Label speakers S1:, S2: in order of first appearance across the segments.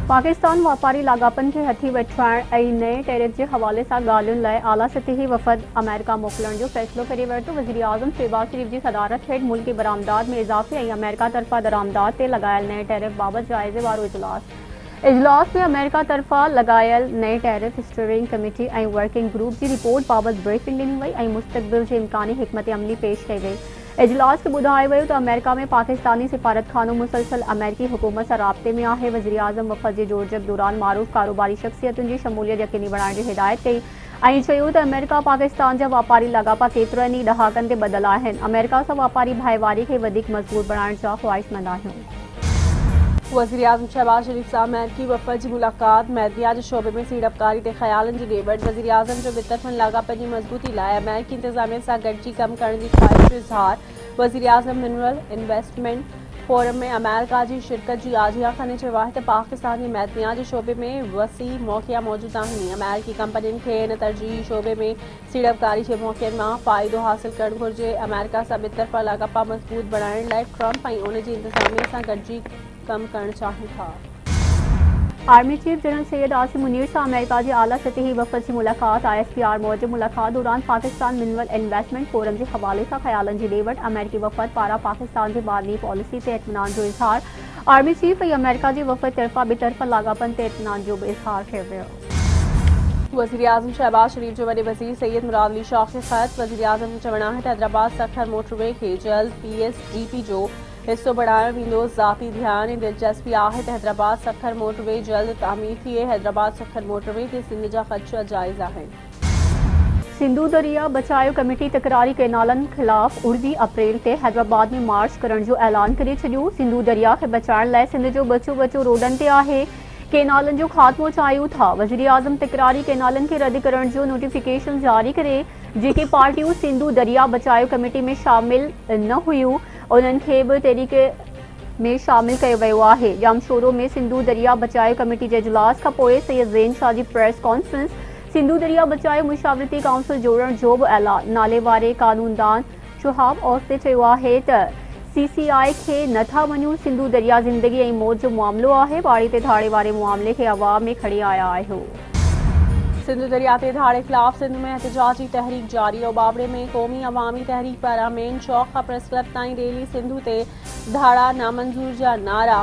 S1: पाकिस्तान वापारी लागापन खे हथी वठण ऐं नए टैरिफ जे हवाले सां ॻाल्हियुनि लाइ आला सतही वफ़द अमेरिका मोकिलण जो फ़ैसिलो करे वरितो। वज़ीर आज़म शहबाज शरीफ़ जी सदारत हेठि मुल्की बरामदात में इज़ाफ़े ऐं अमेरिका तरफ़ां दरामदात ते लॻायल नए टैरिफ बाबति जाइज़े वारो इजलास में अमेरिका तरफ़ां लॻायल नए टैरिफ स्टीयरिंग कमेटी ऐं वर्किंग ग्रुप जी रिपोर्ट बाबति ब्रीफिंग ॾिनी वई ऐं मुस्तक़बिल जे इम्कानी हिकमत अमली पेश कई वई। इजलास खे ॿुधायो वियो त अमेरिका में पाकिस्तानी सिफारतखानो मुसलसल अमेरिकी हुकूमत सां राब्ते में आहे। वज़ीर आज़म वफ़द जे जोड़जक दौरान मारूफ़ कारोबारी शख़्सियतुनि जी शमूलियत यक़ीनी बणाइण जी हिदायत कई ऐं चयो त अमेरिका पाकिस्तान जा वापारी लाॻापा केतिरनि ई ॾहाकनि ते ॿधल आहिनि। अमेरिका सां वापारी भाईवारी खे वधीक मज़बूत बणाइण जा ख़्वाहिशमंद आहियूं।
S2: वज़ीर आज़म शहबाज शरीफ़ सां अमेरिकी वफ़द जी मुलाक़ात मैदिया जे शोबे में सीड़पकारी ते ख़यालनि जी ॾेवट। वज़ीर आज़म जो ॿितरफ़नि लाॻापनि जी मज़बूती लाइ अमेरिकी इंतज़ामिया सां गॾिजी कमु करण जी ख़्वाहिश जो इज़हार। वज़ीर आज़म मिनरल इन्वेस्टमेंट फोरम में अमेरिका की शिरकत की आजिया कंदे चयो आहे त पाकिस्तान जे मैदिया जे शोबे में वसी मौक़िया मौजूद आहिनि। अमेरिकी कंपनियुनि खे इन तरजीही शोबे में सीड़पकारी जे मौक़नि मां फ़ाइदो हासिल करणु घुरिजे। अमेरिका सां ॿितरफ़ा लाॻापा मज़बूत बणाइण लाइ ट्रंप ऐं उन जी इंतज़ामिया सां गॾिजी कमु करणु चाहिनि था।
S1: Army chief general Syed Asim Munir सां अमेरिका जी आला सतही वफ़द जी मुलाक़ात। ISPR मूजिब मुलाक़ात दौरान पाकिस्तान मिनरल इन्वेस्टमेंट फोरम जे हवाले सां ख़यालनि जी ॾेवट। अमेरिकी वफ़द पारां पाकिस्तान जी बारमी पॉलिसी ते इत्मीनान जो इज़हार। आर्मी चीफ ऐं अमेरिका जी वफ़द तरफ़ां ॿितरफ़ा लाॻापनि ते इत्मीनान जो बि इज़हार कयो वियो।
S2: वज़ीर आज़म शहबाज शरीफ़ जो वॾे वज़ीर सैयद मुराद अली शाह खे ख़त। वज़ीर आज़म जो चवणु आहे त हैदराबाद सखर मोटरवे खे जल्द PSGP जो हिस्सो बणाइणु वेंदो। ज़ाती ध्यान ऐं दिलचस्पी आहे त हैदराबाद सखर मोटरवे जल्द तामीर थिए। हैदराबाद सखर मोटरवे ते सिंध जा ख़दशा जाइज़ आहिनि।
S1: सिंधु दरिया बचायो कमेटी तकरारी कैनालनि ख़िलाफ़ 19 अप्रैल ते हैदराबाद में मार्च करण जो ऐलान करे छॾियो। सिंधु दरिया खे बचाइण लाइ सिंध जो बचो रोडनि ते आहे। कैनालनि जो ख़ात्मो चाहियूं था। वज़ीर आज़म तकरारी कैनालनि खे रद्द करण जो नोटिफिकेशन जारी करे जेके पार्टियूं सिंधु दरिया बचायो कमेटी में शामिल न हुयूं उन्हनि खे बि तहरीके में शामिल कयो वियो आहे। जामशोरो में सिंधु दरिया बचायो कमेटी जे इजलास खां पोइ सैयद ज़ैन शाह जी प्रेस कॉन्फ्रेंस। सिंधु दरिया बचायो मुशावरती काउंसिल जोड़ण जो बि ऐलान। नाले वारे कानूनदान शुहाब औस ते चयो आहे त CCI खे नथा मञूं। सिंधु दरिया ज़िंदगी ऐं मौत जो मामिलो आहे। बाड़ी ते धाड़े वारे मामले खे अवाम में खणी आया आहियो।
S2: सिंधु दरिया ते धाड़े ख़िलाफ़ सिंध में एहतजाजी तहरीक जारी। बाबड़े में क़ौमी अवामी तहरीक पारां मेन चौक खां प्रेस क्लब ताईं रैली। सिंधु ते धाड़ा नामंजूर जा नारा।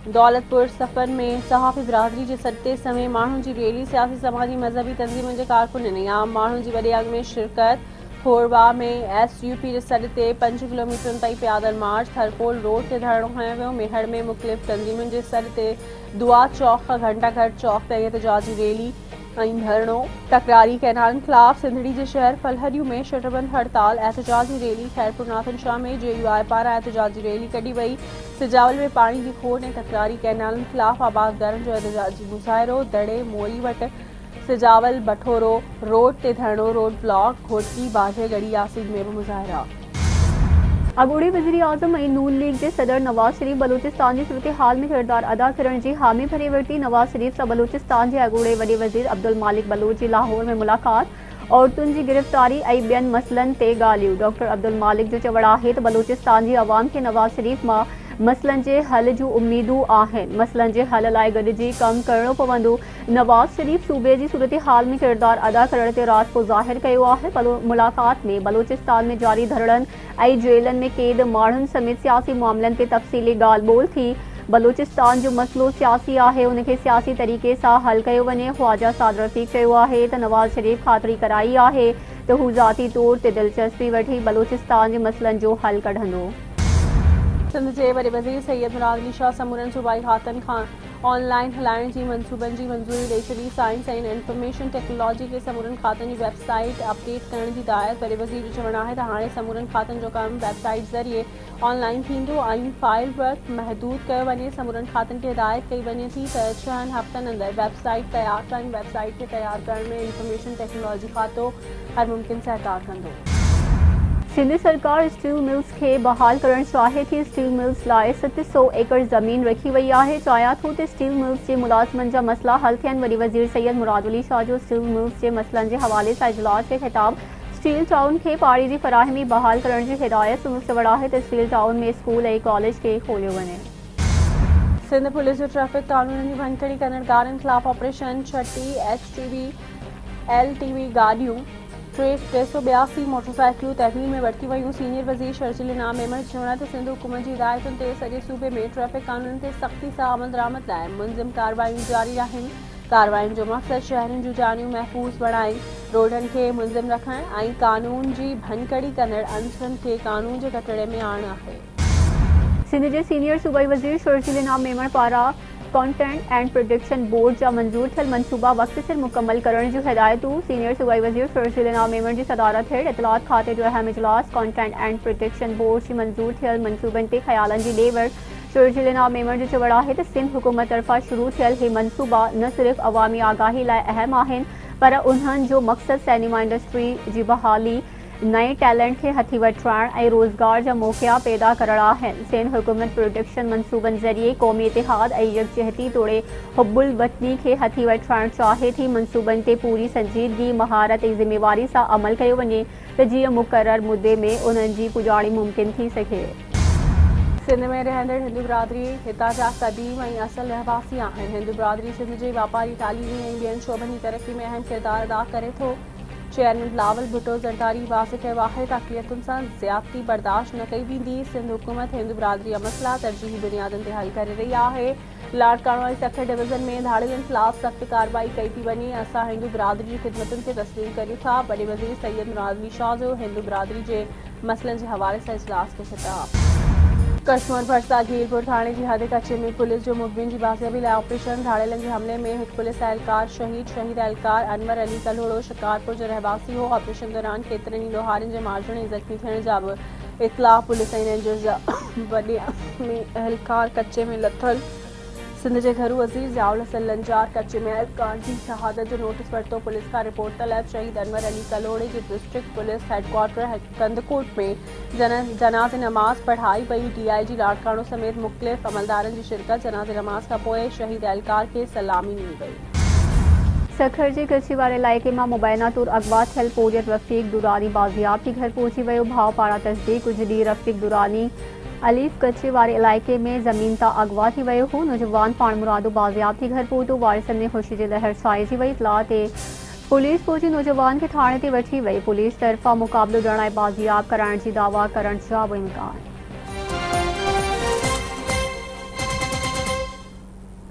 S2: दौलतपुर सफ़र में सहाफ़ी बिरादरी जे सदते समेत माण्हुनि जी रैली। सियासी समाजी मज़हबी तंज़ीमुनि जे कारकुननि ऐं आम माण्हुनि जी वॾे अघ में शिरकत। खोरवा में SUP जे सॾ ते 5 किलोमीटरनि ताईं पैदल मार्च। थरकोल रोड ते धरणो खंयो वियो। मेहड़ में मुख़्तलिफ़ तंज़ीमुनि जे सॾ ते दुआ चौक खां घंटाघर चौक ताईं एहतजाजी रैली ऐं धरणो। तकरारी कैनालनि ख़िलाफ़ सिंधड़ी जे शहर फलहरियूं में शटरबंद हड़ताल। एहतजाजी रैली। खैरपुर नाथन शाह में JUI पारां एहतजाजी रैली कढी वई। सिजावल में पाणी जी खोड़ ऐं तकरारी कैनालनि ख़िलाफ़ आबादगारनि जो एहतजाजी मुज़ाहिरो। दड़े मोई वटि सिजावल बठोरो रोड ते धरणो। Road block. घोटकी बाझे गढ़ी यासीन में भी मुज़ाहिरा।
S1: अॻूणे वज़ीर आज़म ऐं नून लीग जे सदर नवाज़ शरीफ़ बलूचिस्तान जी सूरत हाल में किरदार अदा करण जी हामी भरे वरिती। नवाज़ शरीफ़ सां बलूचिस्तान जे अॻूणे वॾे वज़ीर अब्दुल मालिक बलूच जी लाहौर में मुलाक़ात। औरतुनि जी गिरफ़्तारी ऐं ॿियनि मसइलनि ते ॻाल्हियूं। डॉक्टर अब्दुल मालिक जो चवणु आहे त बलूचिस्तान जी अवाम खे नवाज़ शरीफ़ मां मसइलनि जे हल जूं उमीदूं आहिनि। मसइलनि जे हल लाइ गॾिजी कमु करणो पवंदो। नवाज़ शरीफ़ सूबे जी सूरत हाल में किरदार अदा करण ते राज़िपो ज़ाहिर कयो आहे। मुलाक़ात में बलूचिस्तान में जारी धरणनि ऐं जेलनि में क़ैद माण्हुनि समेत सियासी मामलनि ते तफ़सीली ॻाल्हि ॿोल थी। बलूचिस्तान जो मसइलो सियासी आहे। उनखे सियासी तरीक़े सां हल कयो वञे। ख़्वाजा साद रफ़ीक़ चयो आहे त नवाज़ शरीफ़ ख़ातिरी कराई आहे त हू ज़ाती तौर ते दिलचस्पी वठी बलूचिस्तान जे मसइलनि जो हल कढंदो।
S2: सिंध जे वॾे वज़ीर सैयद मुराद अली शाह समूरनि सूबाई खातनि खां ऑनलाइन हलाइण जी मंसूबनि जी मंज़ूरी ॾेई छॾी। साइंस ऐं इंफॉर्मेशन टेक्नोलॉजी खे समूरनि खातनि जी वेबसाइट अपडेट करण जी हिदायत। वॾे वज़ीर जो चवणु आहे त हाणे समूरनि खातनि जो कमु वेबसाइट ज़रिए ऑनलाइन थींदो ऐं फाइल वर्क महदूद कयो वञे। समूरनि खातनि खे हिदायत कई वञे थी त 6 हफ़्तनि अंदरि वेबसाइट तयारु कनि। वेबसाइट खे तयारु करण में इंफॉर्मेशन टेक्नोलॉजी खातो हर मुमकिन सहकार कंदो।
S1: सिंध सरकार स्टील मिल्स खे बहाल करणु चाहे थी। स्टील मिल्स लाइ 700 एकड़ ज़मीन रखी वई आहे। चाहियां थो त स्टील मिल्स जे मुलाज़िमनि जा मसइला हल थियनि। वॾी वज़ीर सैयद मुराद अली शाह जो स्टील मिल्स जे मसइलनि जे हवाले सां इजलास खे ख़िताब। स्टील टाउन खे पाणी जी फ़राहमी बहाल करण जी हिदायत। चवणु आहे त स्टील टाउन में स्कूल ऐं कॉलेज खे खोलियो वञे।
S2: सिंध पुलिस जो ट्रैफिक कानून जी भनकड़ी करण गारनि खिलाफ ऑपरेशन छठी HTV LTV गाड़ियों 382 मोटरसाइकिलों तहवील में वरती वयूं। सीनियर वज़ीर शर्जील इनाम मेमण चवण त सिंध हुकूमत जी हिदायतुनि ते सॼे सूबे में ट्रैफिक कानून ते सख़्ती सां अमल दरामद लाइ मुनज़िम कार्रवाइयूं जारी आहिनि। कार्रवाइयुनि जो मक़सदु शहरनि जूं जानियूं महफ़ूज़ बणाइण, रोडनि खे मुनज़िम रखण ऐं कानून जी भनकड़ी कंदड़ अंसरनि खे कानून जे कटड़े में आणणु आहे।
S1: सिंध जे सीनियर सूबाई वज़ीर शर्जील इनाम मेमण पारां कंटेंट एंड प्रोडक्शन बोर्ड जा मंजूर थियल मनसूबा वक्त सिर मुकम्मल करण जूं हिदायतूं। सीनियर सूबाई वज़ीर शर्जील इनाम मेमण जी सदारत हेठि इतलात खाते जो अहम इजलास कंटेंट एंड प्रोडक्शन बोर्ड जी मंजूर थियल मनसूबनि ते ख़यालनि जी ॾे वठि। शर्जील इनाम मेमण जो चवणु आहे त सिंध हुकूमत तरफ़ां शुरू थियल हे मनसूबा न सिर्फ़ अवामी आगाही लाइ अहम आहिनि, पर उन्हनि जो मक़सदु सिनेमा इंडस्ट्री जी बहाली, नए टैलेंट खे हथी वठण ऐं रोज़गार जा मौक़िया पैदा करण आहिनि। सिंध हुकूमत प्रोडक्शन मनसूबनि ज़रिए क़ौमी इतिहाद ऐं यकजहती तोड़े हुब्बुल वतनी खे हथी वठण चाहे थी। मनसूबनि ते पूरी संजीदगी, महारत ऐं ज़िम्मेवारी सां अमल कयो वञे त जीअं मुक़रर मुद्दे में उन्हनि जी पुॼाणी मुमकिन थी सघे।
S2: सिंध में रहंदड़ हिंदू बिरादरी हितां जा क़दीम ऐं असल रहवासी आहिनि। हिंदू बिरादरी सिंध जे वापारी, तालीमी ऐं ॿियनि शोबनि जी तरक़ी में अहम किरदार अदा करे थो। चेयरमैन बिलावल भुट्टो ज़रदारी वाज़े कयो आहे त अक़लियतुनि सां ज़्यादती बर्दाश्त न कई वेंदी। सिंध हुकूमत हिंदू बिरादरी जा मसइला तरजीही बुनियादनि ते हल करे रही आहे। लाड़काणो ऐं सखर डिवीज़न में धाड़ियुनि ख़िलाफ़ सख़्त कार्रवाई कई थी वञे। असां हिंदू बिरादरी जी ख़िदमतुनि खे तस्लीम करियूं था। वॾे वज़ीर सैयद मुराद अली शाह जो हिंदू बिरादरी जे मसइलनि जे हवाले सां इजलास खे ख़िताब। कश्मीर भरसा घेरपुर थाणे जी हद कचे में पुलिस जो मुखबिन जी बाज़ियाबी लाइ ऑपरेशन। धाड़ेलनि जे हमले में हिकु पुलिस एहलकार शहीद एहलकार अनवर अली कल्होड़ो शिकारपुर जो रहवासी हो। ऑपरेशन दौरान केतिरनि ई लोहारियुनि जे मारिजण ऐं ज़ख़्मी थियण जा बि इतलाह पुलिस ऐं रेंजर्स जा वॾे में एहलकार कचे में लथल। सिंध जे घरू वज़ीर ज़ियाउल हसन लंजार कचे में एहलकार जी शहादत जो नोटिस वरितो। पुलिस खां रिपोर्ट तलब। शहीद अनवर अली कल्होड़े जे डिस्ट्रिक्ट पुलिस हेडक्वार्टर कंदकोट में जनाज़े नमाज़ पढ़ाई वई। DIG लाड़काणो समेत मुख़्तलिफ़ अमलदारनि जी शिरकत। जनाज़े नमाज़ खां पोइ शहीद एहलकार खे सलामी ॾिनी वई।
S1: सखर जे कची वारे इलाइक़े मां मुबैना तौर अगवा थियल पोरियत रफ़ीक दुरानी बाज़ियाब थी घर पहुची वियो। भाउ पारां तस्दीक़ कुझु ॾींहुं रफ़ीक दुरानी अलीफ कचे वारे इलाइक़े में ज़मीन तां अगवा थी वियो हो। नौजवान पाण मुरादो बाज़ियाब थी घर पहुतो। वारिसनि में ख़ुशी जी लहर छाइजी वई। इतलाह ते पुलिस पहुची नौजवान खे थाणे ते वठी वई। पुलिस तरफ़ां मुक़ाबिलो ॾियण ऐं बाज़ियाब कराइण जी दावा करण जा बि इम्कान।